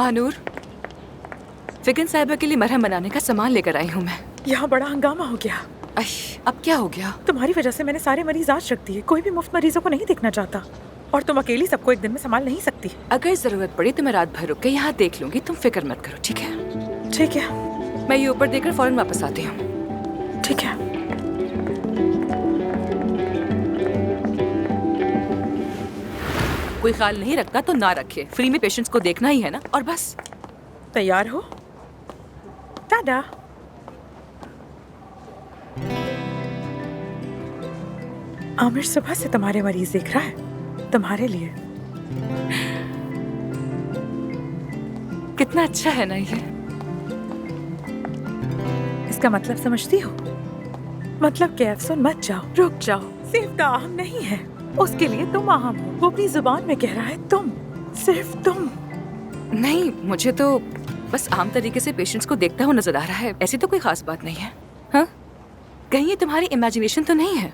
Mahnoor, fecund साहिबा के लिए मरहम बनाने का सामान लेकर आई हूँ मैं। यहाँ बड़ा हंगामा हो गया। अब क्या हो गया? तुम्हारी वजह से मैंने सारे मरीज आज रख दिए। कोई भी मुफ्त मरीजों को नहीं देखना चाहता, और तुम अकेली सबको एक दिन में संभाल नहीं सकती। अगर जरूरत पड़ी तो मैं रात भर रुक के यहाँ देख लूंगी, तुम फिक्र मत करो, ठीक है? ठीक है। मैं ये ऊपर देकर फौरन वापस आती हूँ। ठीक है। कोई ख्याल नहीं रखता तो ना रखे, फ्री में पेशेंट्स को देखना ही है ना, और बस। तैयार हो? टाटा। आमिर सुबह से तुम्हारे मरीज देख रहा है, तुम्हारे लिए। कितना अच्छा है ना ये। इसका मतलब समझती हो? मतलब कि अफसोस मत जाओ, रुक जाओ। सिर्फ का अहम नहीं है, उसके लिए तुम अहम हो। वो अपनी जुबान में कह रहा है तुम, सिर्फ तुम। नहीं, मुझे तो बस आम तरीके से पेशेंट्स को देखता हुआ नजर आ रहा है, ऐसी तो कोई खास बात नहीं है। हाँ, कहीं ये तुम्हारी इमेजिनेशन तो नहीं है?